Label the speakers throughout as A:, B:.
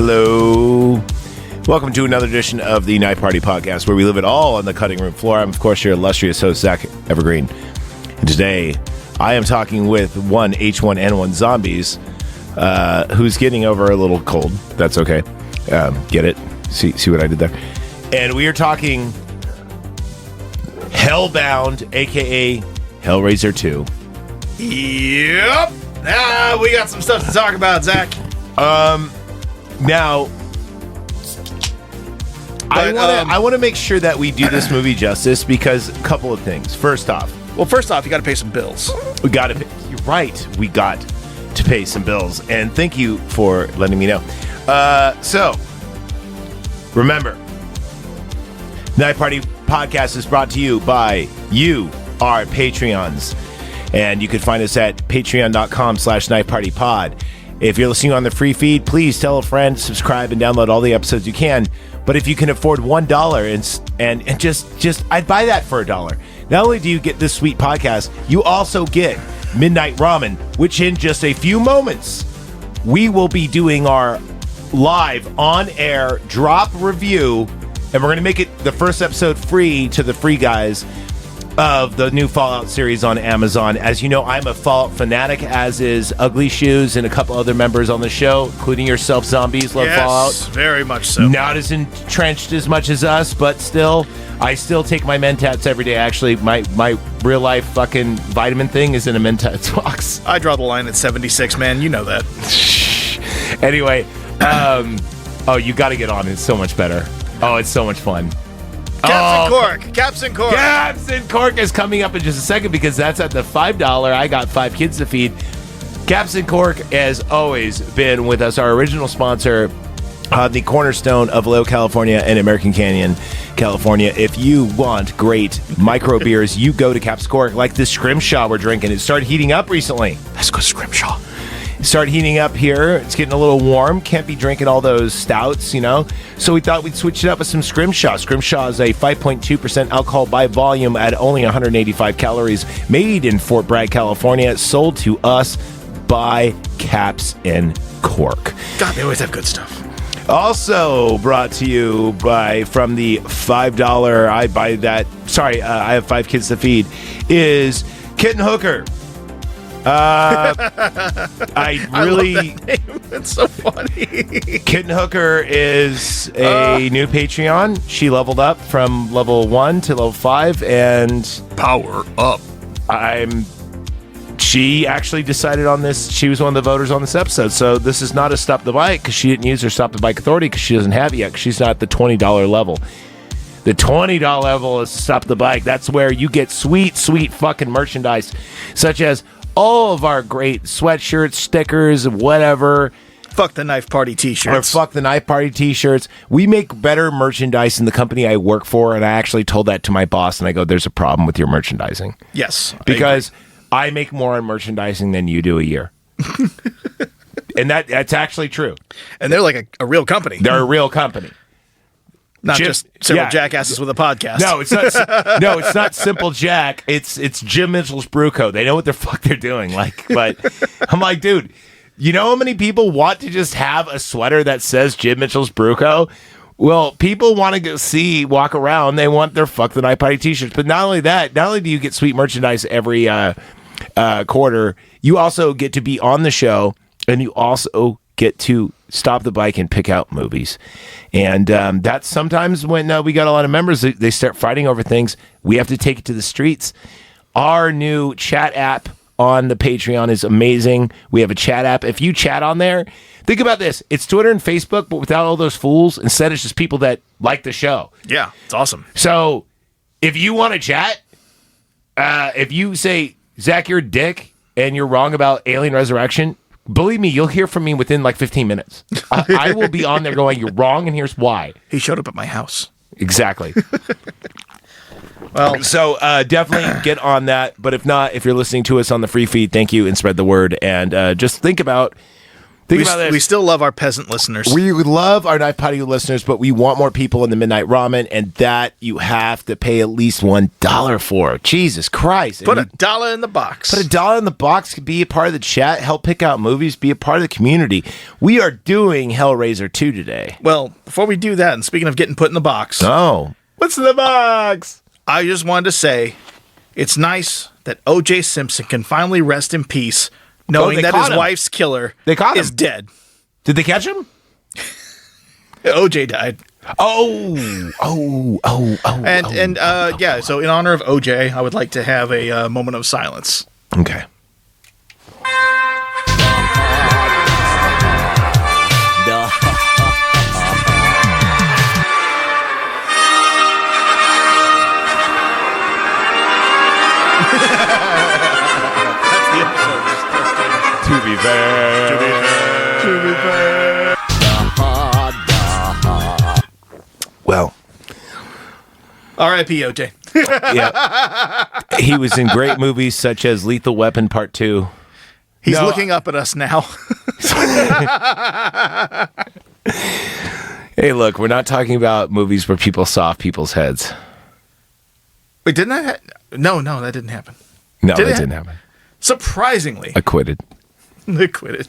A: Hello. Welcome to another edition of the Night Party Podcast, where we live it all on the cutting room floor. I'm, of course, your illustrious host, Zach Evergreen. And today, I am talking with one H1N1 zombies who's getting over a little cold. That's okay. Get it? See what I did there? And we are talking Hellbound, a.k.a. Hellraiser 2.
B: Yep. We got some stuff to talk about, Zach.
A: Now, I want to make sure that we do this movie justice because a couple of things. First off,
B: you got to pay some bills.
A: You're right. We got to pay some bills. And thank you for letting me know. So, remember, Night Party Podcast is brought to you by you, our Patreons. And you can find us at patreon.com/nightpartypod. If you're listening on the free feed, please tell a friend, subscribe, and download all the episodes you can. But if you can afford $1 and just I'd buy that for $1. Not only do you get this sweet podcast, you also get Midnight Ramen, which in just a few moments, we will be doing our live on-air drop review, and we're going to make it the first episode free to the free guys of the new Fallout series on Amazon. As you know, I'm a Fallout fanatic, as is Ugly Shoes and a couple other members on the show, including yourself, Zombies. Love Fallout.
B: Yes, very much so.
A: Not as entrenched as much as us, but still, I still take my Mentats every day. Actually, my real life fucking vitamin thing is in a Mentats box.
B: I draw the line at 76, man. You know that.
A: Anyway, you got to get on. It's so much better. Oh, it's so much fun.
B: Caps and
A: Cork is coming up in just a second because that's at the $5. I got 5 kids to feed. Caps and Cork has always been with us, our original sponsor, the cornerstone of Vallejo, California and American Canyon, California. If you want great micro beers, you go to Caps Cork, like this Scrimshaw we're drinking. It started heating up recently.
B: Let's go Scrimshaw.
A: Started heating up here. It's getting a little warm. Can't be drinking all those stouts, you know. So we thought we'd switch it up with some Scrimshaw. Scrimshaw is a 5.2% alcohol by volume at only 185 calories. Made in Fort Bragg, California. Sold to us by Caps and Cork.
B: God, they always have good stuff.
A: Also brought to you from the $5 I buy that. Sorry, I have 5 kids to feed. Is Kitten Hooker. I love that
B: name. It's so funny.
A: Kitten Hooker is a new Patreon. She leveled up from level 1 to level 5, and
B: power up.
A: She actually decided on this. She was one of the voters on this episode. So this is not a Stop the Bike because she didn't use her Stop the Bike authority because she doesn't have it yet. She's not at the $20 level. The $20 level is Stop the Bike. That's where you get sweet, sweet fucking merchandise, such as all of our great sweatshirts, stickers, whatever.
B: Fuck the Knife Party t-shirts.
A: Or fuck the Knife Party t-shirts. We make better merchandise in the company I work for, and I actually told that to my boss, and I go, there's a problem with your merchandising.
B: Yes.
A: Because I make more on merchandising than you do a year. And that's actually true.
B: And they're like a real company.
A: They're a real company.
B: Not just several jackasses with a podcast.
A: No, it's not. No, it's not Simple Jack. It's Jim Mitchell's Brew Co. They know what the fuck they're doing. But I'm like, dude, you know how many people want to just have a sweater that says Jim Mitchell's Brew Co.? Well, people want to walk around. They want their Fuck the Night Party t-shirts. But not only that, not only do you get sweet merchandise every quarter, you also get to be on the show, and you also get to stop the bike and pick out movies. And that's sometimes when we got a lot of members, they start fighting over things. We have to take it to the streets. Our new chat app on the Patreon is amazing. We have a chat app. If you chat on there, think about this. It's Twitter and Facebook, but without all those fools. Instead, it's just people that like the show.
B: Yeah, it's awesome.
A: So if you want to chat, if you say, Zach, you're a dick and you're wrong about Alien Resurrection, believe me, you'll hear from me within like 15 minutes. I will be on there going, you're wrong, and here's why.
B: He showed up at my house.
A: Exactly. Well, so definitely get on that. But if not, if you're listening to us on the free feed, thank you, and spread the word. And just think about Think about this.
B: We still love our peasant listeners.
A: We love our Knife Potty listeners, but we want more people in the Midnight Ramen, and that you have to pay at least $1 for. Jesus Christ.
B: Put $1 in the box.
A: Put $1 in the box, be a part of the chat, help pick out movies, be a part of the community. We are doing Hellraiser 2 today.
B: Well, before we do that, and speaking of getting put in the box.
A: Oh. What's in the box?
B: I just wanted to say, it's nice that O.J. Simpson can finally rest in peace, knowing that his wife's killer is dead.
A: Did they catch him?
B: O.J. died.
A: Oh.
B: Yeah, so in honor of O.J., I would like to have a moment of silence.
A: Okay. To be fair. Well.
B: R.I.P. O.J.
A: Yeah. He was in great movies such as Lethal Weapon Part 2.
B: He's looking up at us now.
A: Hey, look, we're not talking about movies where people saw off people's heads.
B: Wait, didn't that No, that didn't happen.
A: No, that didn't happen.
B: Surprisingly.
A: Acquitted.
B: Acquitted.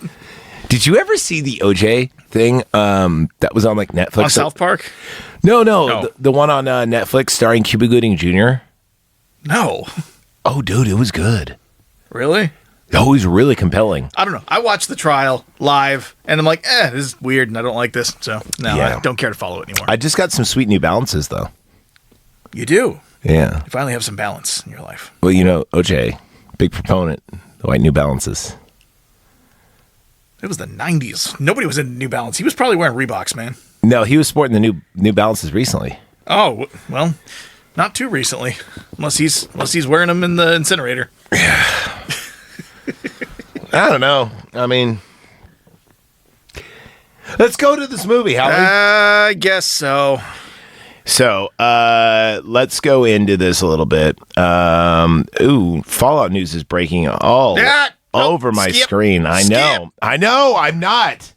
A: Did you ever see the OJ thing that was on like Netflix?
B: On South Park?
A: No. The one on Netflix starring Cuba Gooding Jr.?
B: No.
A: Oh, dude, it was good.
B: Really?
A: Oh, it was really compelling.
B: I don't know. I watched the trial live, and I'm like, this is weird, and I don't like this. So, I don't care to follow it anymore.
A: I just got some sweet New Balances, though.
B: You do?
A: Yeah.
B: You finally have some balance in your life.
A: Well, OJ, big proponent, the white New Balances.
B: It was the 90s. Nobody was in New Balance. He was probably wearing Reeboks, man.
A: No, he was sporting the New Balances recently.
B: Oh, well, not too recently. Unless he's wearing them in the incinerator.
A: I don't know. I mean, let's go to this movie, Howie.
B: I guess so.
A: So, let's go into this a little bit. Fallout news is breaking all over my screen. I know. I'm not.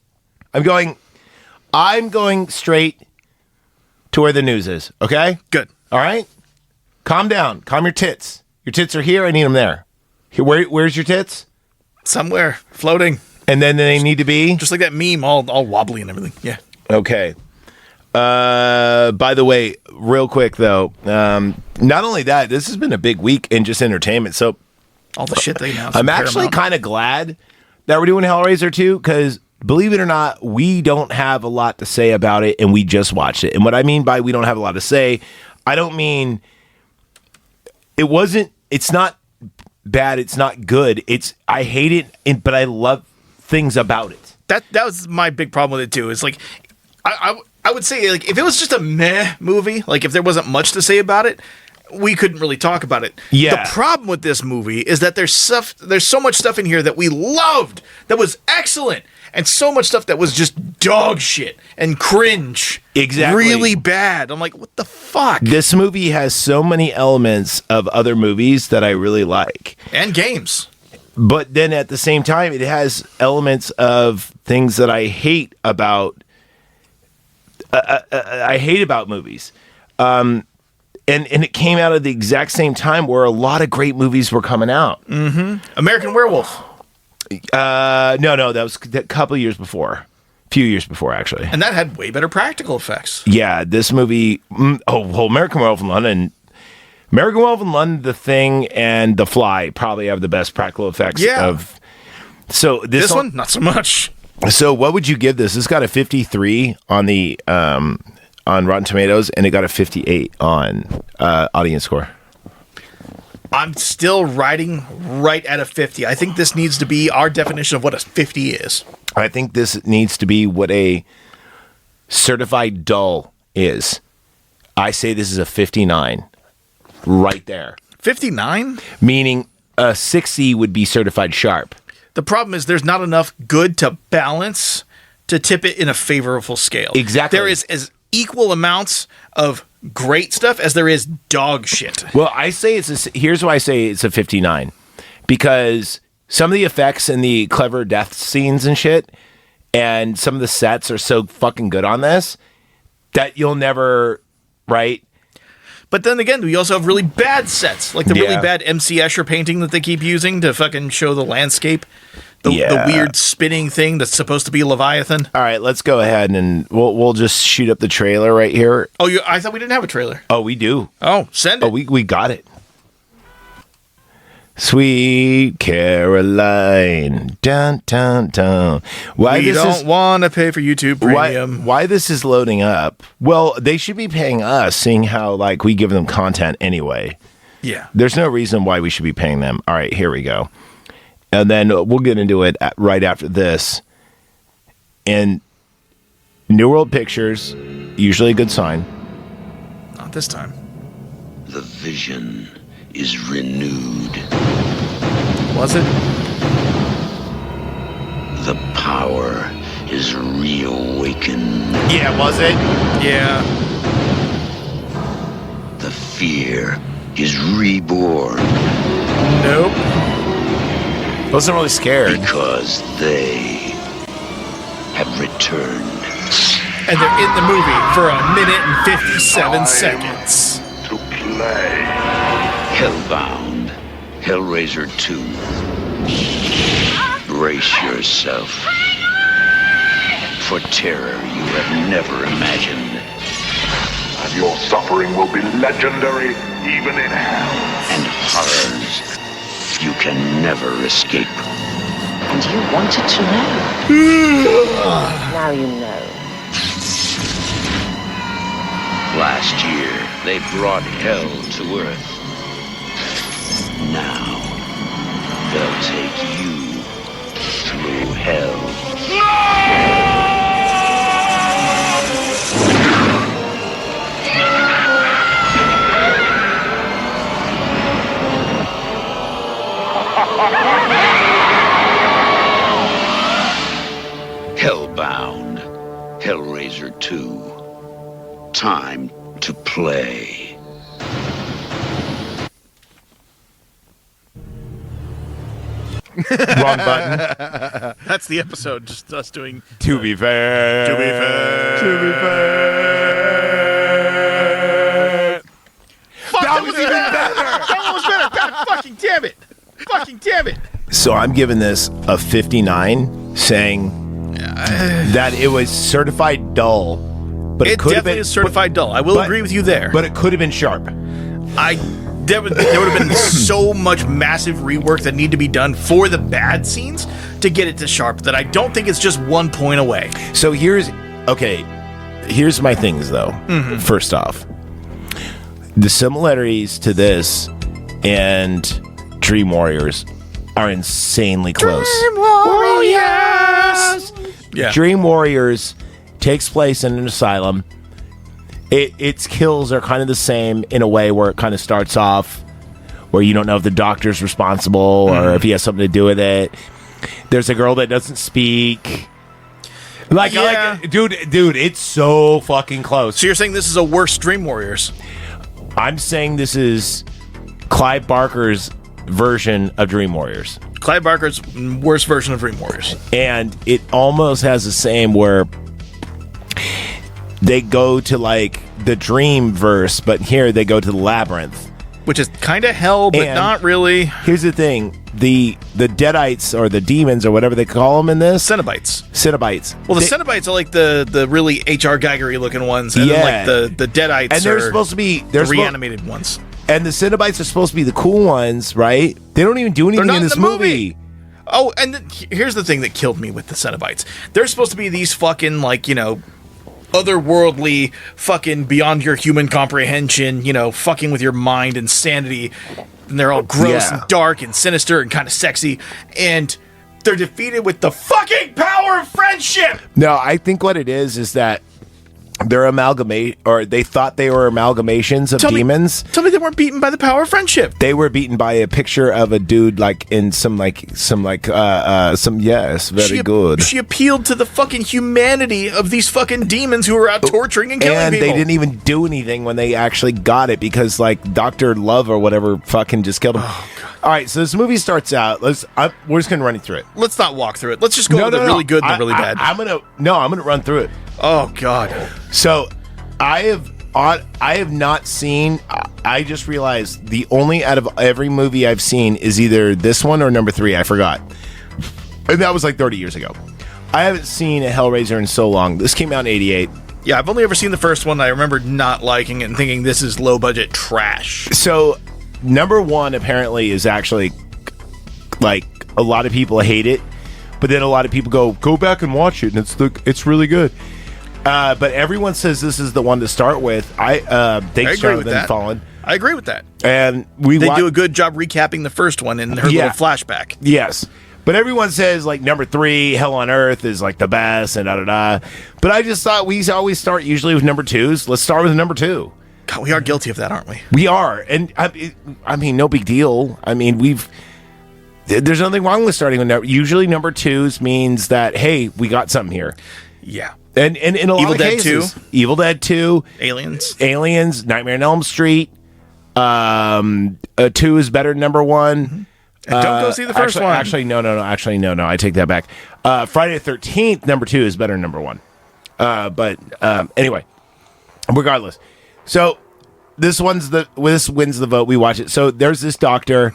A: I'm going straight to where the news is. Okay?
B: Good.
A: All right? Calm down. Calm your tits. Your tits are here. I need them there. Where's your tits?
B: Somewhere. Floating.
A: And then they need to be?
B: Just like that meme, all wobbly and everything. Yeah.
A: Okay. By the way, real quick though, not only that, this has been a big week in just entertainment. So
B: all the shit they announced.
A: I'm actually kind of glad that we're doing Hellraiser 2 because believe it or not, we don't have a lot to say about it and we just watched it. And what I mean by we don't have a lot to say, I don't mean it's not bad, it's not good. I hate it, but I love things about it.
B: That was my big problem with it too. It's like I would say, like, if it was just a meh movie, like if there wasn't much to say about it, we couldn't really talk about it.
A: Yeah.
B: The problem with this movie is that there's so much stuff in here that we loved, that was excellent, and so much stuff that was just dog shit and cringe.
A: Exactly.
B: Really bad. I'm like, what the fuck?
A: This movie has so many elements of other movies that I really like.
B: And games.
A: But then at the same time, it has elements of things that I hate about movies. And it came out at the exact same time where a lot of great movies were coming out.
B: Mm-hmm. American Werewolf.
A: No, that was a couple of years before. A few years before, actually.
B: And that had way better practical effects.
A: Yeah, this movie... American Werewolf in London... American Werewolf in London, The Thing, and The Fly probably have the best practical effects of... So this
B: one, not so much.
A: So what would you give this? This got a 53 on the on Rotten Tomatoes, and it got a 58 on audience score.
B: I'm still riding right at a 50. I think this needs to be our definition of what a 50 is.
A: I think this needs to be what a certified dull is. I say this is a 59. Right there.
B: 59?
A: Meaning a 60 would be certified sharp.
B: The problem is there's not enough good to balance to tip it in a favorable scale.
A: Exactly.
B: There is as equal amounts of great stuff as there is dog shit.
A: Well, I say here's why I say it's a 59. Because some of the effects and the clever death scenes and shit, and some of the sets are so fucking good on this that you'll never, right?
B: But then again, we also have really bad sets, like the really bad MC Escher painting that they keep using to fucking show the landscape. The weird spinning thing that's supposed to be Leviathan.
A: All right, let's go ahead and we'll just shoot up the trailer right here.
B: Oh, I thought we didn't have a trailer.
A: Oh, we do.
B: Oh, send it.
A: Oh, we got it. Sweet Caroline, dun dun dun.
B: Why we don't want to pay for YouTube Premium?
A: Why this is loading up? Well, they should be paying us, seeing how like we give them content anyway.
B: Yeah,
A: there's no reason why we should be paying them. All right, here we go, and then we'll get into it right after this. And New World Pictures, usually a good sign.
B: Not this time.
C: The vision is renewed.
B: Was it?
C: The power is reawakened.
A: Yeah, was it?
B: Yeah.
C: The fear is reborn.
B: Nope.
A: Wasn't really scared.
C: Because they have returned.
B: And they're in the movie for 1 minute and 57 seconds.
D: To play.
C: Hellbound, Hellraiser 2. Brace yourself for terror you have never imagined.
D: And your suffering will be legendary even in hell.
C: And horrors you can never escape.
E: And you wanted to know. Now you know.
C: Last year, they brought hell to Earth. Now, they'll take you through hell. Hellbound, Hellraiser 2. Time to play.
A: Wrong button.
B: That's the episode, just us doing...
A: To be fair.
B: To be fair.
A: To be fair.
B: Fuck, that was even better. That was better. God fucking damn it. Fucking damn it.
A: So I'm giving this a 59, saying that it was certified dull. But
B: it
A: could have
B: definitely
A: been
B: is certified dull. I will agree with you there.
A: But it could have been sharp.
B: There would have been so much massive rework that need to be done for the bad scenes to get it to sharp that I don't think it's just 1 point away.
A: So here's my things though. First off, the similarities to this and Dream Warriors are insanely close.
B: Dream Warriors! Yeah.
A: Dream Warriors takes place in an asylum. Its kills are kind of the same in a way where it kind of starts off where you don't know if the doctor's responsible or if he has something to do with it. There's a girl that doesn't speak. Dude, it's so fucking close.
B: So you're saying this is a worse Dream Warriors?
A: I'm saying this is Clive Barker's version of Dream Warriors.
B: Clive Barker's worst version of Dream Warriors.
A: And it almost has the same where they go to like the dream verse, but here they go to the labyrinth.
B: Which is kind of hell, but
A: And
B: not really.
A: Here's the thing. The Deadites or the demons or whatever they call them in this.
B: Cenobites.
A: Well,
B: the Cenobites are like the really H.R. Geiger-y looking ones. And then like the Deadites
A: and they're supposed to be
B: the reanimated ones.
A: And the Cenobites are supposed to be the cool ones, right? They don't even do anything in this movie.
B: Oh, and here's the thing that killed me with the Cenobites. They're supposed to be these fucking, like, you know, otherworldly, fucking beyond your human comprehension, you know, fucking with your mind and sanity. And they're all gross and dark and sinister and kind of sexy. And they're defeated with the fucking power of friendship!
A: No, I think what it is that they're they thought they were amalgamations of demons.
B: Tell me they weren't beaten by the power of friendship.
A: They were beaten by a picture of a dude like in good.
B: She appealed to the fucking humanity of these fucking demons who were out torturing and killing people.
A: And they didn't even do anything when they actually got it because like Dr. Love or whatever fucking just killed him.
B: Oh, God.
A: All right, so this movie starts out. We're just gonna run it through it.
B: Let's not walk through it. Let's just go over the really good and the really bad.
A: I'm gonna run through it.
B: Oh God.
A: So, I have not seen. I just realized the only out of every movie I've seen is either this one or number 3. I forgot, and that was like 30 years ago. I haven't seen a Hellraiser in so long. This came out in '88.
B: Yeah, I've only ever seen the first one. I remember not liking it and thinking this is low budget trash.
A: So, number 1 apparently is actually like a lot of people hate it, but then a lot of people go back and watch it, and it's really good. But everyone says this is the one to start with. Thanks, Jonathan Fallen.
B: I agree with that.
A: And
B: they do a good job recapping the first one in her little flashback.
A: Yes. But everyone says, like, number 3, Hell on Earth, is, like, the best, and da-da-da. But I just thought we always start usually with number 2s. Let's start with number 2.
B: God, we are guilty of that, aren't we?
A: We are. And, I mean, no big deal. I mean, there's nothing wrong with starting with usually number 2s means that, hey, we got something here.
B: Yeah.
A: And in a lot of cases. Evil Dead 2. Aliens. Nightmare on Elm Street. 2 is better than number 1.
B: Mm-hmm. And don't go see the first one.
A: Actually, no. I take that back. Friday the 13th, number 2 is better than number 1. But anyway, regardless. So this wins the vote. We watch it. So there's this doctor,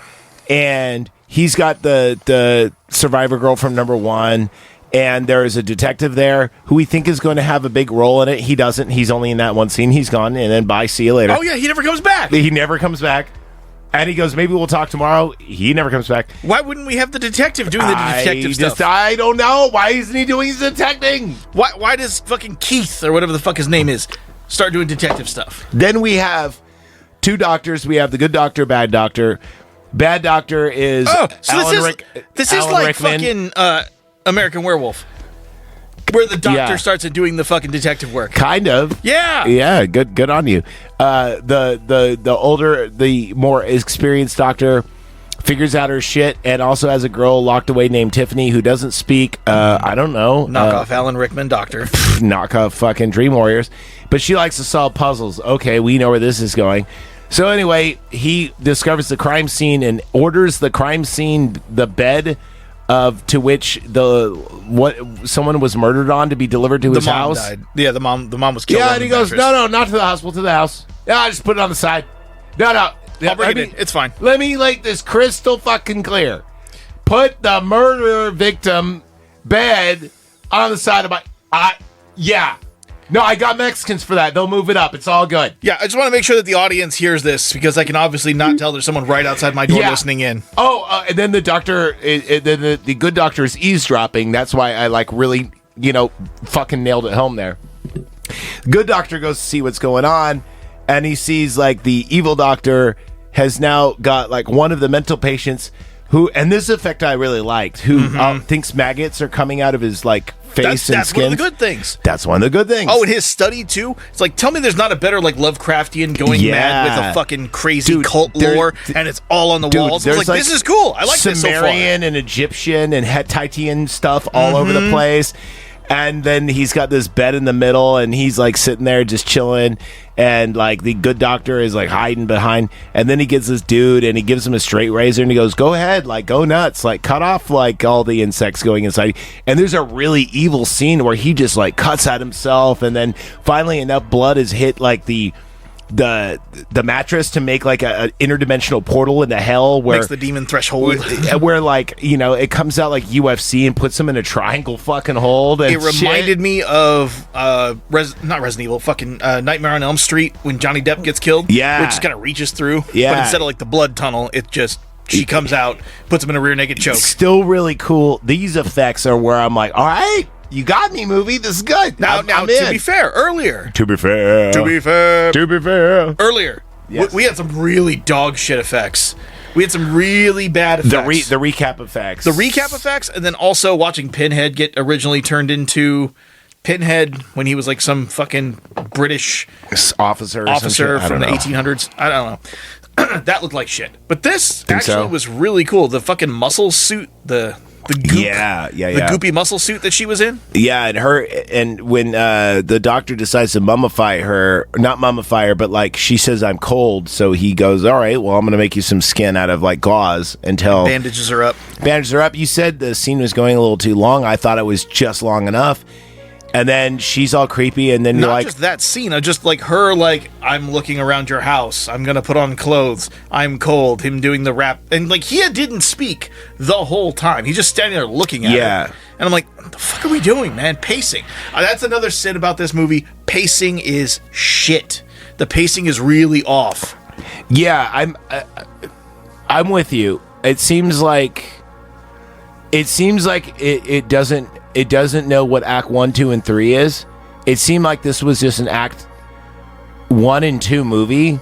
A: and he's got the survivor girl from number 1. And there is a detective there who we think is going to have a big role in it. He doesn't. He's only in that one scene. He's gone, and then bye. See you later.
B: Oh yeah, he never comes back.
A: He never comes back. And he goes, maybe we'll talk tomorrow. He never comes back.
B: Why wouldn't we have the detective doing the detective stuff?
A: I don't know. Why isn't he doing his detecting?
B: Why does fucking Keith, or whatever the fuck his name is, start doing detective stuff?
A: Then we have 2 doctors. We have the good doctor, bad doctor. Bad doctor is
B: this is like Rickman. Fucking American Werewolf. Where the doctor starts doing the fucking detective work.
A: Kind of.
B: Yeah.
A: Yeah, good on you. The older, the more experienced doctor figures out her shit and also has a girl locked away named Tiffany who doesn't speak, I don't know.
B: Knock off Alan Rickman, doctor.
A: Knock off fucking Dream Warriors. But she likes to solve puzzles. Okay, we know where this is going. So anyway, he discovers the crime scene and orders the crime scene, the bed to which someone was murdered on, to be delivered to his house.
B: Died. Yeah, the mom was killed.
A: Yeah, and he goes, no, not to the hospital, to the house. Yeah, I just put it on the side. No.
B: I'll bring it in. It's fine.
A: Let me make this crystal fucking clear. Put the murder victim bed on the side of my. No, I got Mexicans for that. They'll move it up. It's all good.
B: Yeah, I just want to make sure that the audience hears this, because I can obviously not tell there's someone right outside my door listening in.
A: Oh, and then the doctor, the good doctor is eavesdropping. That's why I really, fucking nailed it home there. Good doctor goes to see what's going on, and he sees like the evil doctor has now got like one of the mental patients who, and this effect I really liked, who thinks maggots are coming out of his like face and skin.
B: That's one of the good things.
A: That's one of the good things.
B: Oh, and his study too. It's like, tell me there's not a better like Lovecraftian going mad with a fucking crazy cult lore, and it's all on the walls. It's like, this is cool. I like this so far.
A: Sumerian and Egyptian and Hittitian stuff all over the place. And then he's got this bed in the middle, and he's like sitting there just chilling, and like the good doctor is like hiding behind, and then he gets this dude and he gives him a straight razor and he goes, go ahead, like go nuts, like cut off like all the insects going inside. And there's a really evil scene where he just like cuts at himself, and then finally enough blood is hit like the mattress to make like a interdimensional portal into hell, where
B: makes the demon threshold,
A: where like it comes out like UFC and puts him in a triangle fucking hold. And
B: it reminded me of not Resident Evil, fucking Nightmare on Elm Street when Johnny Depp gets killed.
A: Yeah,
B: which just kind of reaches through.
A: Yeah,
B: but instead of like the blood tunnel, it just she comes out, puts him in a rear naked choke.
A: Still really cool. These effects are where I'm like, all right. You got me, movie. This is good.
B: Now, to be fair, earlier. Earlier, yes. we had some really dog shit effects. We had some really bad effects.
A: The recap effects.
B: The recap effects, and then also watching Pinhead get originally turned into Pinhead when he was like some fucking British
A: officer
B: from the 1800s. I don't know. That looked like shit. But this actually was really cool. The fucking muscle suit, the The goop,
A: yeah.
B: the goopy muscle suit that she was in.
A: Yeah, and when the doctor decides to mummify her, not mummify her, but like she says I'm cold, so he goes, all right, well I'm gonna make you some skin out of like gauze until
B: Bandages her up.
A: You said the scene was going a little too long. I thought it was just long enough. And then she's all creepy, and then you're
B: Not
A: like,
B: just that scene, just like her, like, I'm looking around your house, I'm gonna put on clothes, I'm cold, him doing the rap, and like, he didn't speak the whole time, he's just standing there looking at her, and I'm like, what the fuck are we doing, man? Pacing. That's another sin about this movie, pacing is shit. The pacing is really off.
A: Yeah, I'm with you. It seems like it doesn't know what Act 1, 2, and 3 is. It seemed like this was just an Act 1 and 2 movie.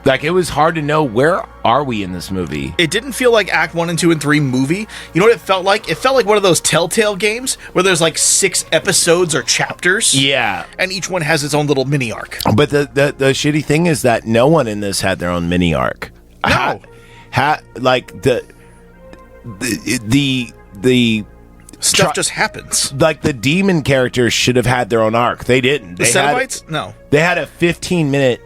A: Like, it was hard to know, where are we in this movie?
B: It didn't feel like Act 1 and 2 and 3 movie. You know what it felt like? It felt like one of those Telltale games where there's like 6 episodes or chapters.
A: Yeah.
B: And each one has its own little mini arc.
A: But the shitty thing is that no one in this had their own mini arc.
B: No.
A: Like, the
B: stuff just happens.
A: Like, the demon characters should have had their own arc. They didn't.
B: The Cenobites? No.
A: They had a 15-minute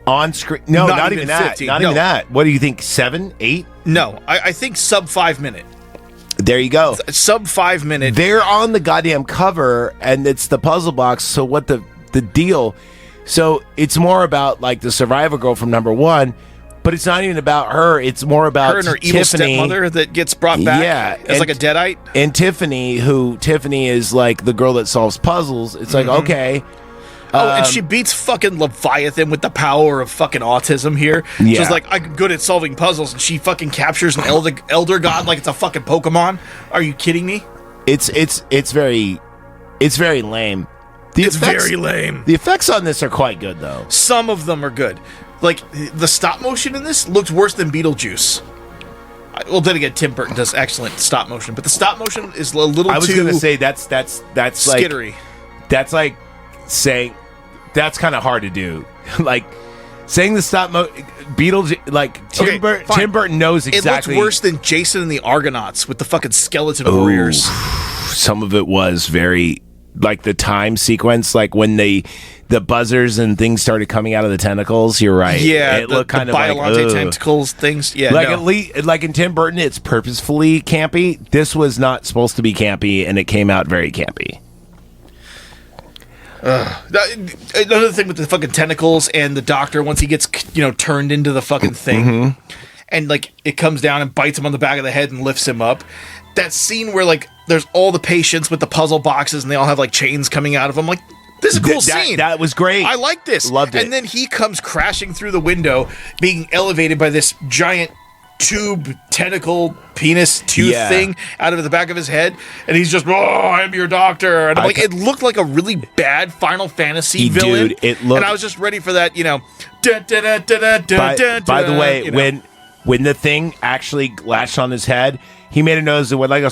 A: on screen. No, not even that.
B: 15.
A: Not even that. What do you think? 7, 8?
B: No, I think sub 5 minute.
A: There you go.
B: Sub 5 minute.
A: They're on the goddamn cover, and it's the puzzle box. So what the deal? So it's more about like the survivor girl from number 1. But it's not even about her. It's more about
B: her and her evil
A: Tiffany,
B: stepmother that gets brought back as like a deadite.
A: And Tiffany is like the girl that solves puzzles. It's like, okay.
B: And she beats fucking Leviathan with the power of fucking autism here.
A: Yeah.
B: She's like, I'm good at solving puzzles, and she fucking captures an elder god like it's a fucking Pokemon. Are you kidding me?
A: It's very lame.
B: It's very lame.
A: The effects on this are quite good, though.
B: Some of them are good. Like, the stop motion in this looked worse than Beetlejuice. Well, then again, Tim Burton does excellent stop motion, but the stop motion is a little too...
A: I was going to say, that's
B: skittery.
A: That's like saying... That's kind of hard to do. Like, saying the stop motion... Beetlejuice... Like, Tim Burton knows exactly...
B: It looked worse than Jason and the Argonauts with the fucking skeleton warriors.
A: Some of it was very... Like, the time sequence, like when the buzzers and things started coming out of the tentacles. You're right.
B: Yeah,
A: it looked kind of like
B: tentacles things. Yeah,
A: like at least like in Tim Burton, it's purposefully campy. This was not supposed to be campy, and it came out very campy.
B: Another thing with the fucking tentacles and the doctor, once he gets turned into the fucking thing, and like it comes down and bites him on the back of the head and lifts him up. That scene where like there's all the patients with the puzzle boxes and they all have like chains coming out of them. Like, this is a cool scene.
A: That was great.
B: I like this.
A: Loved it.
B: And then he comes crashing through the window, being elevated by this giant tube, tentacle, penis, tooth thing out of the back of his head. And he's just, I'm your doctor. And I'm like, it looked like a really bad Final Fantasy villain.
A: Dude, it looked...
B: And I was just ready for that,
A: By the way, when the thing actually latched on his head, he made a noise that went like a...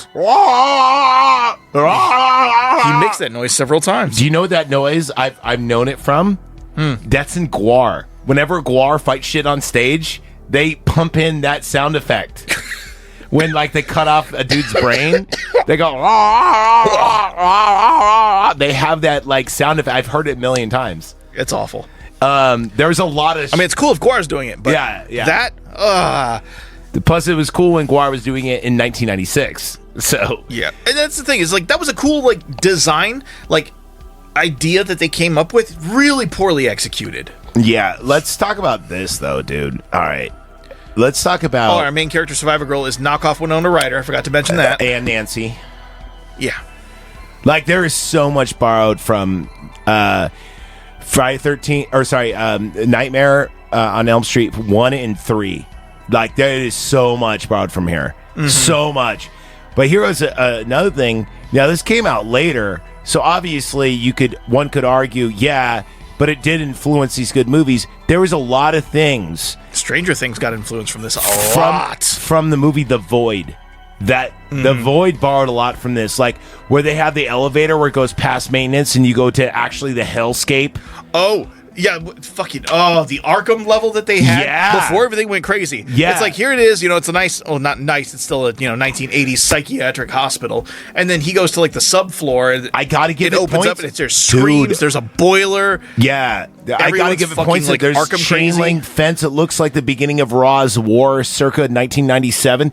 B: He makes that noise several times.
A: Do you know what that noise I've known it from? That's in Gwar. Whenever Gwar fights shit on stage, they pump in that sound effect. When like they cut off a dude's brain, they go... They have that like sound effect. I've heard it a million times.
B: It's awful.
A: There's a lot of...
B: I mean, it's cool if Gwar's doing it, but that...
A: Plus, it was cool when Gwar was doing it in 1996. So
B: yeah, and that's the thing, is like that was a cool like design, like idea that they came up with, really poorly executed.
A: Yeah, let's talk about this though, dude. All right, let's talk about...
B: our main character, Survivor Girl, is knockoff Winona Ryder. I forgot to mention that.
A: And Nancy.
B: Yeah,
A: like there is so much borrowed from Friday 13th, or sorry, Nightmare on Elm Street 1 and 3. Like, there is so much borrowed from here. So much. But here was another thing. Now, this came out later, so obviously one could argue, but it did influence these good movies. There was a lot of things.
B: Stranger Things got influence from this a lot.
A: From the movie The Void. The Void borrowed a lot from this. Like, where they have the elevator where it goes past maintenance and you go to actually the hellscape.
B: Oh, Yeah, fucking the Arkham level that they had before everything went crazy.
A: Yeah,
B: it's like here it is. It's a nice, not nice. It's still a 1980s psychiatric hospital, and then he goes to like the subfloor. And
A: I gotta give it
B: opens
A: points.
B: up and there's screams.
A: Dude.
B: There's a boiler.
A: Yeah, I gotta give it points.
B: Like
A: There's
B: Arkham
A: chain
B: crazy.
A: link fence. It looks like the beginning of Raw's War, circa 1997.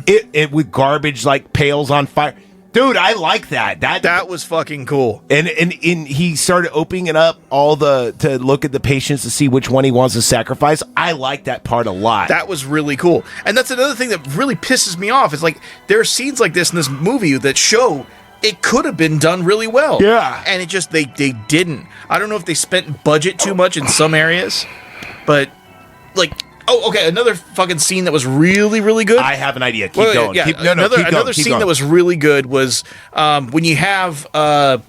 A: It with garbage like pails on fire. Dude, I like that.
B: That was fucking cool.
A: And he started opening it up to look at the patients to see which one he wants to sacrifice. I like that part a lot.
B: That was really cool. And that's another thing that really pisses me off. Is like there are scenes like this in this movie that show it could have been done really well.
A: Yeah.
B: And it just they didn't. I don't know if they spent budget too much in some areas, but like okay, another fucking scene that was really, really good.
A: I have an idea. Keep going.
B: Yeah,
A: keep going.
B: Another
A: Keep
B: scene
A: going.
B: that was really good was when you have the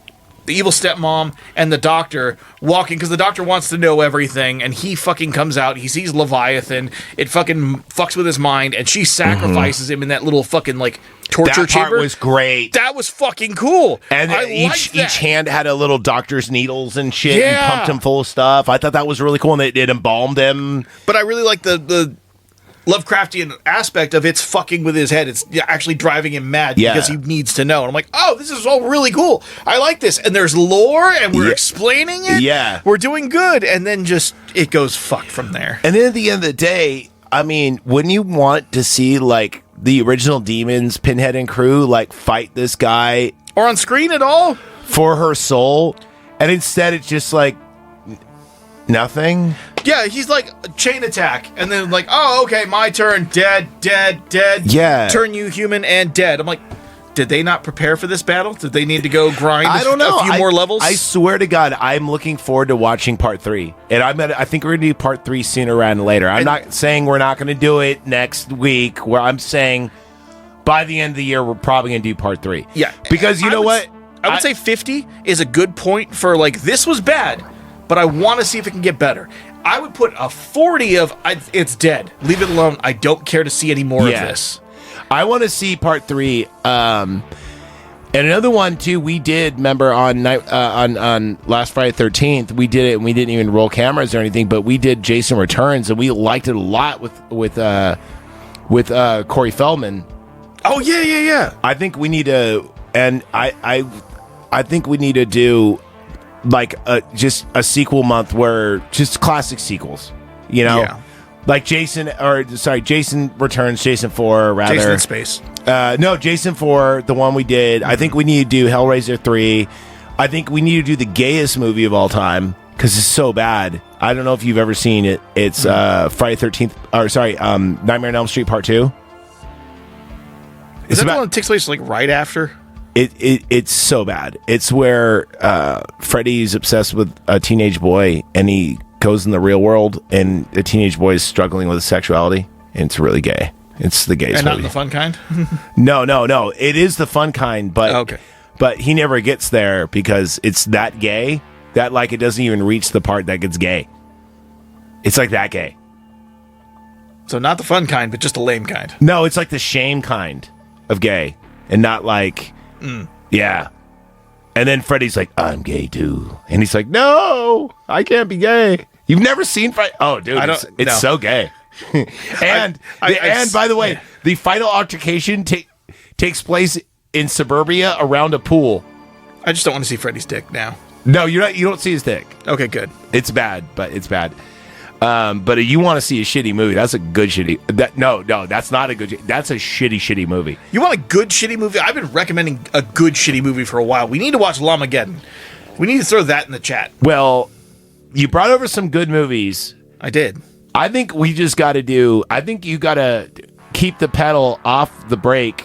B: evil stepmom and the doctor walking, because the doctor wants to know everything, and he fucking comes out, he sees Leviathan, it fucking fucks with his mind, and she sacrifices him in that little fucking like torture
A: that
B: chamber.
A: part was great.
B: That was fucking cool.
A: And
B: I
A: each
B: liked that.
A: hand had a little doctor's needles and shit,
B: Yeah.
A: and pumped him full of stuff. I thought that was really cool, and it embalmed him.
B: But I really like the Lovecraftian aspect of it's fucking with his head. It's actually driving him mad because he needs to know. And I'm like, oh, this is all really cool. I like this. And there's lore, and we're explaining it.
A: Yeah.
B: We're doing good. And then just, it goes fucked from there.
A: And then at the end of the day, I mean, wouldn't you want to see, like, the original demons, Pinhead and crew, like, fight this guy
B: Or on screen at all?
A: for her soul? And instead it's just, like, nothing?
B: Yeah, he's like, chain attack. And then like, oh, okay, my turn. Dead, dead, dead.
A: Yeah.
B: Turn you human and dead. I'm like, did they not prepare for this battle? Did they need to go grind
A: I don't know.
B: a few more levels?
A: I swear to God, I'm looking forward to watching part 3. And I think we're going to do part 3 sooner rather than later. I'm not saying we're not going to do it next week. Where I'm saying by the end of the year, we're probably going to do part 3.
B: Yeah.
A: Because you know what?
B: I would say 50 is a good point for like, this was bad, but I want to see if it can get better. I would put a 40 of it's dead. Leave it alone. I don't care to see any more of this.
A: I want to see part 3. And another one too. We did remember on last Friday 13th. We did it, and we didn't even roll cameras or anything. But we did Jason Returns, and we liked it a lot with Corey Feldman.
B: Oh yeah.
A: I think we need to, and I think we need to do like just a sequel month where just classic sequels, you know.
B: Yeah.
A: Like Jason Returns, Jason 4, rather.
B: Jason in Space.
A: No, Jason 4, the one we did. I think we need to do Hellraiser 3. I think we need to do the gayest movie of all time because it's so bad. I don't know if you've ever seen it. It's Friday 13th, Nightmare on Elm Street Part 2.
B: Is that the one that takes place like right after?
A: It's so bad. It's where Freddy's obsessed with a teenage boy, and he goes in the real world, and the teenage boy is struggling with his sexuality, and it's really gay. It's the gayest
B: And not
A: movie.
B: the fun kind?
A: No. It is the fun kind, but
B: Okay.
A: But he never gets there because it's that gay that like it doesn't even reach the part that gets gay. It's like that gay.
B: So not the fun kind, but just a lame kind.
A: No, it's like the shame kind of gay, and not like yeah. And then Freddy's like, I'm gay too. And he's like, no, I can't be gay. You've never seen Freddy? Oh, dude, it's
B: no.
A: so gay. And by the way, the final altercation takes place in suburbia around a pool.
B: I just don't want to see Freddy's dick now.
A: No, you don't see his dick.
B: Okay, good.
A: It's bad, but it's bad. But you want to see a shitty movie? That's a good shitty. No, that's not a good. That's a shitty movie.
B: You want a good shitty movie? I've been recommending a good shitty movie for a while. We need to watch Lamageddon. We need to throw that in the chat.
A: Well, you brought over some good movies.
B: I did.
A: I think we just got to do. I think you got to keep the pedal off the brake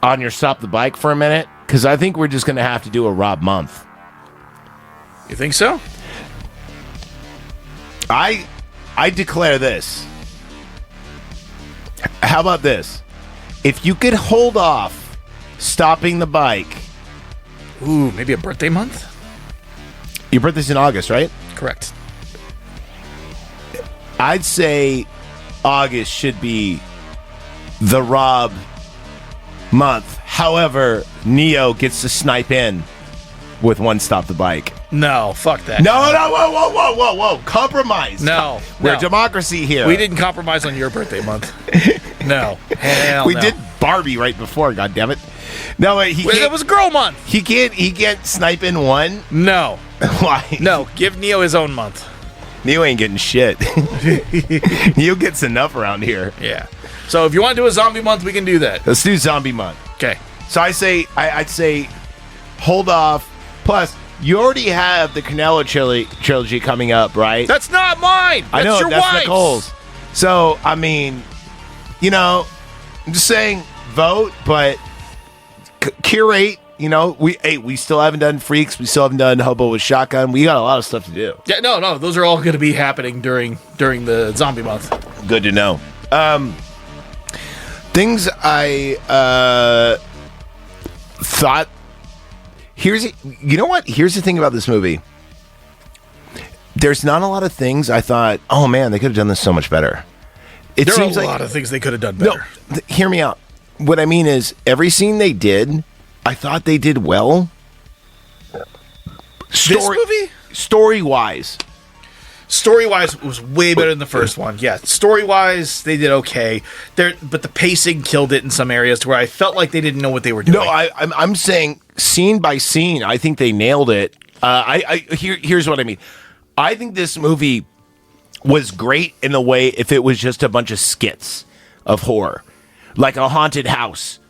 A: on your stop the bike for a minute, because I think we're just going to have to do a Rob month.
B: You think so?
A: I declare this. How about this? If you could hold off stopping the bike.
B: Ooh, maybe a birthday month?
A: Your birthday's in August, right?
B: Correct.
A: I'd say August should be the Rob month. However, Neo gets to snipe in with One Stop the Bike.
B: No, fuck that.
A: No, whoa. Compromise.
B: No.
A: We're democracy here.
B: We didn't compromise on your birthday month. No. Hell
A: We
B: no.
A: did Barbie right before, goddammit. No, wait,
B: It was girl month.
A: he can't snipe in one.
B: No.
A: Why?
B: No, give Neo his own month.
A: Neo ain't getting shit. Neo gets enough around here.
B: Yeah. So if you want to do a zombie month, we can do that.
A: Let's do zombie month.
B: Okay.
A: So I'd say hold off. Plus, you already have the Canelo trilogy coming up, right?
B: That's not mine. That's
A: I know
B: your
A: that's
B: wife's.
A: Nicole's. So I mean, I'm just saying vote, but curate. We still haven't done Freaks. We still haven't done Hobo with Shotgun. We got a lot of stuff to do.
B: Yeah, no. Those are all going to be happening during the zombie month.
A: Good to know. Things I thought. Here's the thing about this movie. There's not a lot of things I thought, oh man, they could have done this so much better.
B: There are a lot of things they could have done better.
A: No, hear me out. What I mean is, every scene they did, I thought they did well.
B: This movie?
A: Story-wise.
B: Story-wise, it was way better than the first one. Yeah, story-wise, they did okay. But the pacing killed it in some areas to where I felt like they didn't know what they were doing.
A: No, I'm saying scene by scene, I think they nailed it. Here's what I mean. I think this movie was great in a way if it was just a bunch of skits of horror, like a haunted house,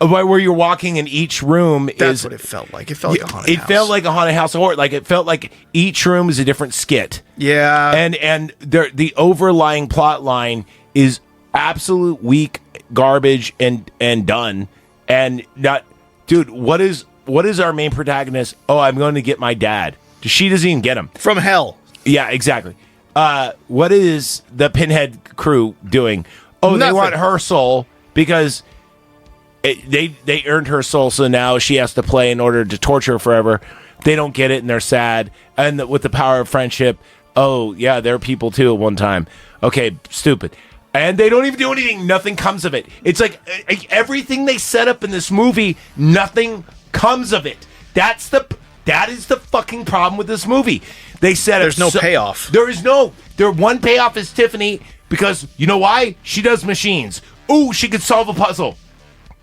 A: where you're walking and each room
B: That's what it felt like. It felt like a haunted house.
A: It felt like a haunted house of horror. Like it felt like each room is a different skit.
B: Yeah.
A: And the overlying plot line is absolute weak garbage and done. And not, dude, what is our main protagonist? Oh, I'm going to get my dad. She doesn't even get him.
B: From hell.
A: Yeah, exactly. What is the Pinhead crew doing? Oh,
B: Nothing.
A: They want her soul because they earned her soul, so now she has to play in order to torture her forever. They don't get it, and they're sad. And with the power of friendship, oh, yeah, they're people too at one time. Okay, stupid. And they don't even do anything. Nothing comes of it. It's like everything they set up in this movie, nothing comes of it. That is the fucking problem with this movie. They said
B: there's no payoff.
A: There is no. Their one payoff is Tiffany because you know why? She does machines. Ooh, she could solve a puzzle.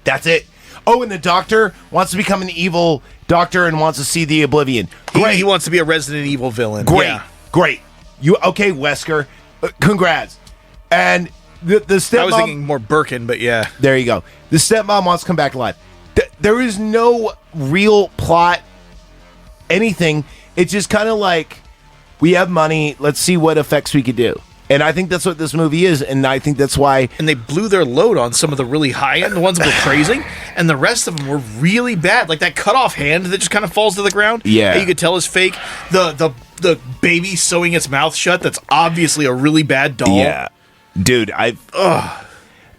A: That's it. Oh, and the doctor wants to become an evil doctor and wants to see the Oblivion. Great.
B: He wants to be a Resident Evil villain.
A: Great.
B: Yeah.
A: Great. You okay, Wesker? Congrats. And the stepmom.
B: I was thinking more Birkin, but yeah.
A: There you go. The stepmom wants to come back to life. There is no real plot. Anything. It's just kind of like, we have money, let's see what effects we could do. And I think that's what this movie is, and I think that's why...
B: And they blew their load on some of the really high-end, the ones that were praising, and the rest of them were really bad. Like that cut-off hand that just kind of falls to the ground.
A: Yeah.
B: That you could tell is fake. The baby sewing its mouth shut, that's obviously a really bad doll.
A: Yeah. Dude,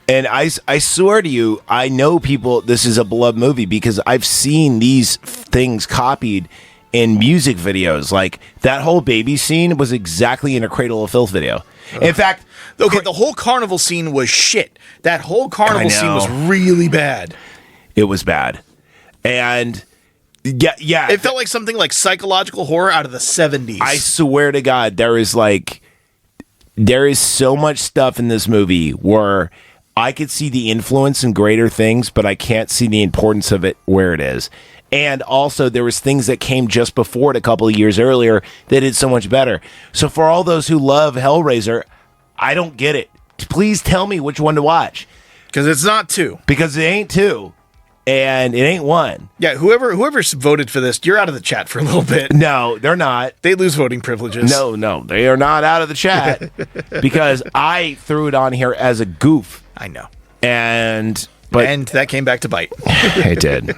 A: And I swear to you, I know people, this is a beloved movie because I've seen these things copied in music videos. Like, that whole baby scene was exactly in a Cradle of Filth video. In fact...
B: Okay, the whole carnival scene was shit. That whole carnival scene was really bad.
A: It was bad. And... Yeah.
B: It felt like something like psychological horror out of the 70s.
A: I swear to God, there is so much stuff in this movie where I could see the influence in greater things, but I can't see the importance of it where it is. And also, there was things that came just before it a couple of years earlier that did so much better. So for all those who love Hellraiser, I don't get it. Please tell me which one to watch.
B: Because it's not 2.
A: Because it ain't 2. And it ain't 1.
B: Yeah, whoever voted for this, you're out of the chat for a little bit.
A: No, they're not.
B: They lose voting privileges.
A: No, they are not out of the chat. Because I threw it on here as a goof.
B: I know.
A: And
B: that came back to bite.
A: It did.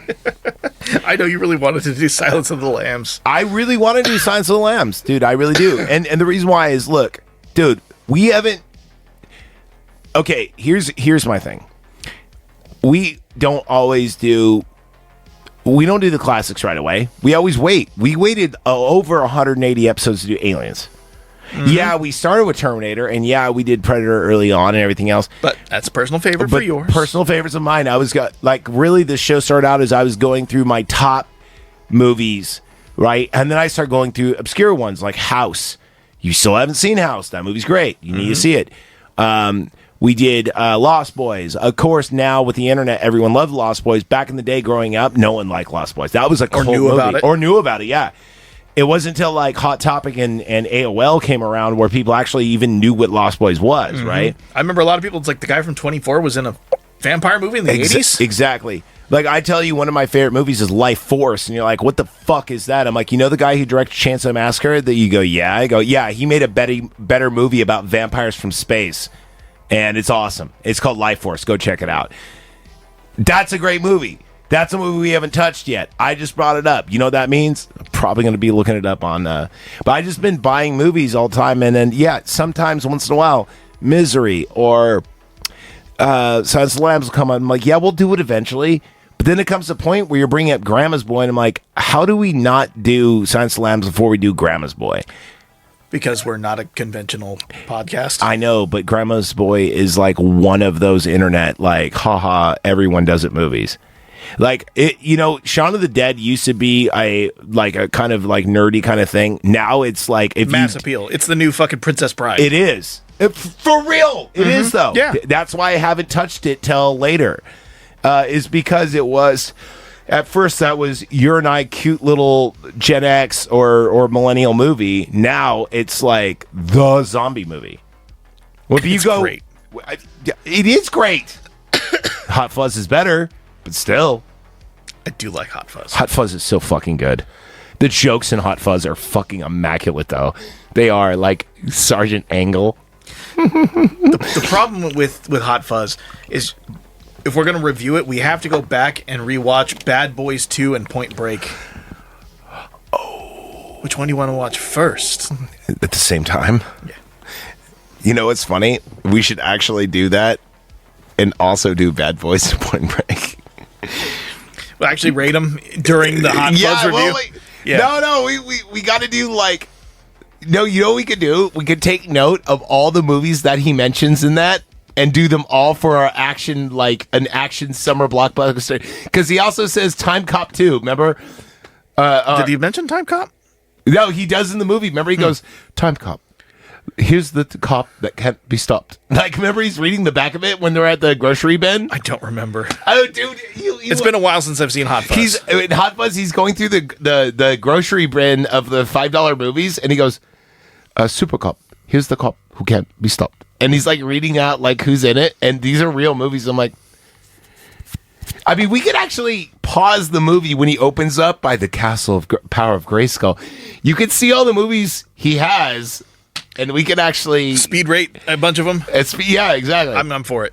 B: I know you really wanted to do Silence of the Lambs.
A: I really want to do Silence of the Lambs, dude. I really do. And the reason why is, look, dude, we haven't... Okay, here's my thing. We don't do the classics right away. We always wait. We waited over 180 episodes to do Aliens. Mm-hmm. Yeah, we started with Terminator, and yeah, we did Predator early on and everything else.
B: But that's a personal favorite for yours.
A: Personal favorites of mine. Really, this show started out as I was going through my top movies right? And then I start going through obscure ones like House. You still haven't seen House. That movie's great. You need to see it. We did Lost Boys. Of course, now with the internet, everyone loved Lost Boys. Back in the day, growing up, no one liked Lost Boys. That was a cult movie. Or knew about it, yeah. It wasn't until like Hot Topic and AOL came around where people actually even knew what Lost Boys was, right?
B: I remember a lot of people, it's like the guy from 24 was in a vampire movie in the 80s.
A: Exactly. Like, I tell you, one of my favorite movies is Life Force, and you're like, what the fuck is that? I'm like, you know the guy who directed Chainsaw the Massacre? That you go, yeah. I go, yeah, he made a better movie about vampires from space, and it's awesome. It's called Life Force. Go check it out. That's a great movie. That's a movie we haven't touched yet. I just brought it up. You know what that means? I'm probably going to be looking it up on... but I just been buying movies all the time, and then, yeah, sometimes, once in a while, Misery or Silence of the Lambs will come on. I'm like, yeah, we'll do it eventually. But then it comes to a point where you're bringing up Grandma's Boy, and I'm like, how do we not do Silence of the Lambs before we do Grandma's Boy?
B: Because we're not a conventional podcast.
A: I know, but Grandma's Boy is like one of those internet, like, haha, everyone does it movies. Like, it, you know, Shaun of the Dead used to be a kind of like nerdy kind of thing. Now it's like
B: mass appeal. It's the new fucking Princess Bride.
A: It is. For real. It is, though.
B: Yeah.
A: That's why I haven't touched it till later. Is because it was, at first that was you're and I cute little Gen X or millennial movie. Now it's like the zombie movie. Well, if you go,
B: great.
A: It is great. Hot Fuzz is better. But still,
B: I do like Hot Fuzz.
A: Hot Fuzz is so fucking good. The jokes in Hot Fuzz are fucking immaculate, though. They are like Sergeant Angle.
B: The problem with Hot Fuzz is if we're going to review it, we have to go back and rewatch Bad Boys 2 and Point Break. Oh. Which one do you want to watch first?
A: At the same time?
B: Yeah.
A: You know what's funny? We should actually do that and also do Bad Boys and Point Break.
B: We'll actually rate them during the Hot Fuzz review.
A: No, we got to do like... No, you know what we could do? We could take note of all the movies that he mentions in that and do them all for our action, like an action summer blockbuster. Because he also says Time Cop 2, remember?
B: Did he mention Time Cop?
A: No, he does in the movie. Remember, he goes, Time Cop. Here's the cop that can't be stopped. Like, remember he's reading the back of it when they're at the grocery bin?
B: I don't remember.
A: Oh, dude.
B: It's been a while since I've seen Hot Fuzz.
A: In Hot Fuzz, he's going through the grocery bin of the $5 movies, and he goes, Super Cop. Here's the cop who can't be stopped. And he's, like, reading out, like, who's in it, and these are real movies. I'm like... I mean, we could actually pause the movie when he opens up by the Castle of Power of Grayskull. You could see all the movies he has... And we can actually...
B: Speed rate a bunch of them?
A: Yeah, exactly.
B: I'm for it.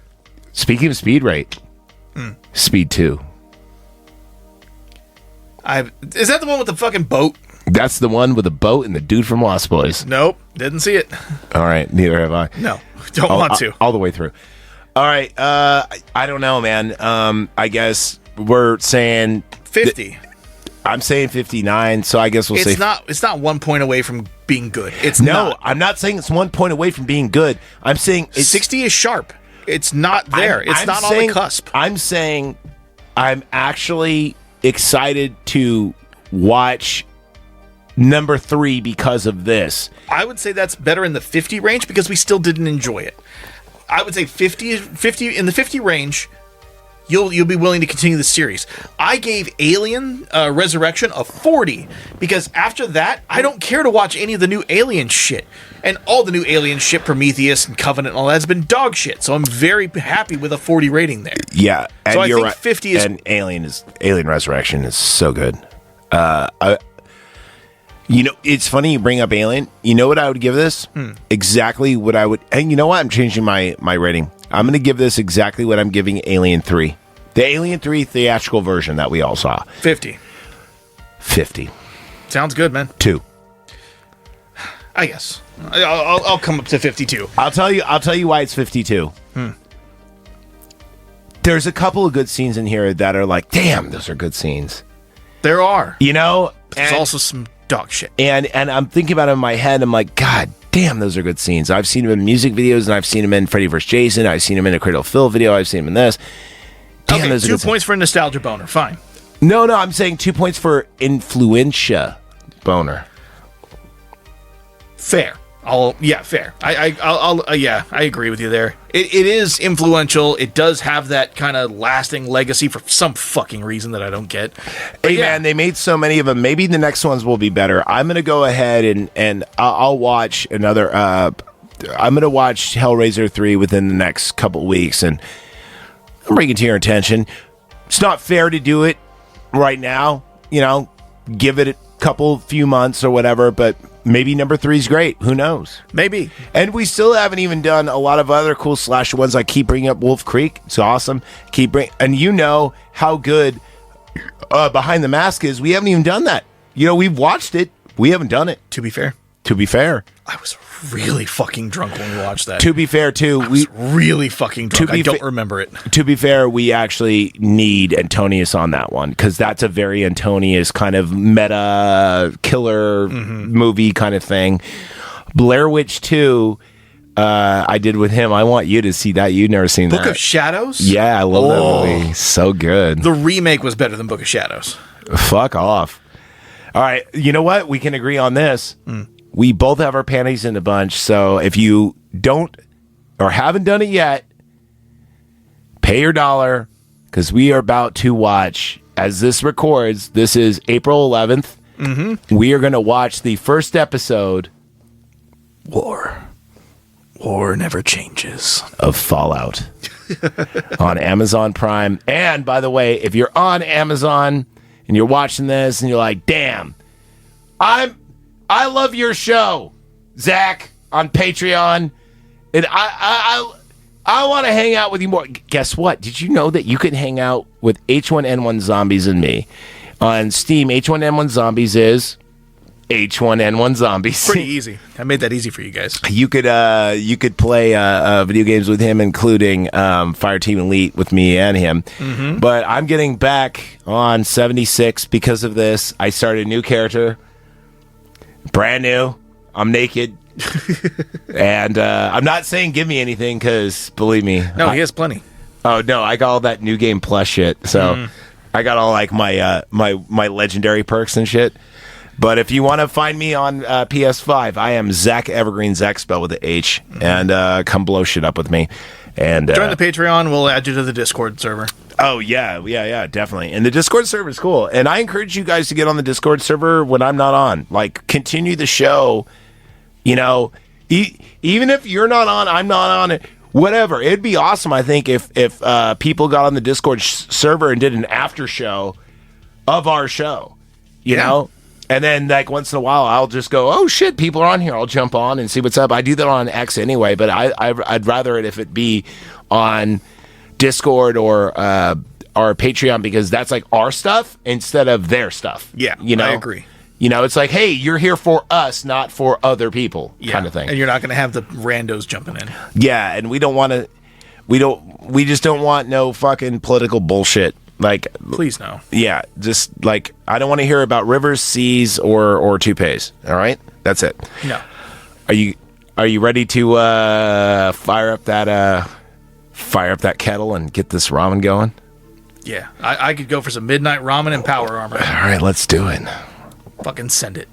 A: Speaking of speed rate, Speed 2.
B: Is that the one with the fucking boat?
A: That's the one with the boat and the dude from Lost Boys.
B: Nope, didn't see it.
A: All right, neither have I.
B: No, don't want to.
A: All the way through. All right, I don't know, man. I guess we're saying...
B: 50.
A: I'm saying 59, so I guess we'll say...
B: It's not 1 point away from being good.
A: I'm not saying it's 1 point away from being good. I'm saying...
B: 60 is sharp. It's not there. It's not on the cusp.
A: I'm saying I'm actually excited to watch number 3 because of this.
B: I would say that's better in the 50 range because we still didn't enjoy it. I would say 50 in the 50 range... You'll be willing to continue the series. I gave Alien Resurrection a 40 because after that, I don't care to watch any of the new Alien shit. And all the new Alien shit, Prometheus and Covenant and all that has been dog shit. So I'm very happy with a 40 rating there.
A: Yeah. And
B: so I think
A: right.
B: 50 is...
A: And Alien Resurrection is so good. You know, it's funny you bring up Alien. You know what I would give this? Exactly what I would... And you know what? I'm changing my rating. I'm going to give this exactly what I'm giving Alien 3. The Alien 3 theatrical version that we all saw.
B: 50.
A: 50.
B: Sounds good, man.
A: 2.
B: I guess. I'll come up to 52.
A: I'll tell you why it's 52. There's a couple of good scenes in here that are like, damn, those are good scenes.
B: There are.
A: You know?
B: There's also some dog shit.
A: And I'm thinking about it in my head. I'm like, God damn, those are good scenes. I've seen them in music videos, and I've seen them in Freddy vs. Jason. I've seen them in a Cradle of Filth video. I've seen them in this. Damn,
B: okay, 2 points for a nostalgia boner. Fine.
A: No, I'm saying 2 points for influenza. boner.
B: Fair. Fair. I agree with you there. It is influential. It does have that kind of lasting legacy for some fucking reason that I don't get. But
A: Hey man, they made so many of them. Maybe the next ones will be better. I'm gonna go ahead and I'll watch another. I'm gonna watch Hellraiser 3 within the next couple weeks, and I'm bringing it to your attention. It's not fair to do it right now. You know, give it a few months or whatever, but. Maybe number 3 is great. Who knows?
B: Maybe.
A: And we still haven't even done a lot of other cool slasher ones. I keep bringing up Wolf Creek. It's awesome. And you know how good Behind the Mask is. We haven't even done that. You know, we've watched it. We haven't done it.
B: To be fair.
A: I
B: was really fucking drunk when we watched that.
A: To be fair, too.
B: I was really fucking drunk. I don't remember it.
A: To be fair, we actually need Antonius on that one because that's a very Antonius kind of meta killer movie kind of thing. Blair Witch 2, I did with him. I want you to see that. You've never seen that.
B: Book of Shadows?
A: Yeah, I love that movie. So good.
B: The remake was better than Book of Shadows.
A: Fuck off. All right, you know what? We can agree on this. We both have our panties in a bunch, so if you don't or haven't done it yet, pay your $1 because we are about to watch, as this records, this is April 11th. We are going to watch the first episode,
B: War never changes,
A: of Fallout on Amazon Prime. And by the way, if you're on Amazon and you're watching this and you're like, damn, I love your show, Zach, on Patreon, and I want to hang out with you more. Guess what? Did you know that you can hang out with H1N1 Zombies and me on Steam? H1N1 Zombies is H1N1 Zombies.
B: Pretty easy. I made that easy for you guys.
A: You could play video games with him, including Fireteam Elite with me and him. But I'm getting back on 76 because of this. I started a new character. Brand new. I'm naked. And I'm not saying give me anything because, believe me.
B: No, he has plenty.
A: Oh, no. I got all that New Game Plus shit. So I got all like my legendary perks and shit. But if you want to find me on PS5, I am Zach Evergreen, Zach spelled with the H. And come blow shit up with me. And
B: join the Patreon. We'll add you to the Discord server.
A: Oh, yeah, definitely. And the Discord server is cool. And I encourage you guys to get on the Discord server when I'm not on. Like, continue the show. You know, even if you're not on, I'm not on it. Whatever. It'd be awesome, I think, if people got on the Discord server and did an after show of our show. You know? And then, like, once in a while, I'll just go, oh, shit, people are on here. I'll jump on and see what's up. I do that on X anyway, but I'd rather it if it be on Discord or Patreon because that's, like, our stuff instead of their stuff.
B: Yeah,
A: you know?
B: I agree.
A: You know, it's like, hey, you're here for us, not for other people kind of thing.
B: And you're not going to have the randos jumping in.
A: Yeah, and we don't want to, we just don't want no fucking political bullshit. Like,
B: please no.
A: Yeah, just like I don't want to hear about rivers, seas, or toupees. All right, that's it.
B: No.
A: Are you ready to fire up that kettle and get this ramen going?
B: Yeah, I could go for some midnight ramen and power armor.
A: All right, let's do it.
B: Fucking send it.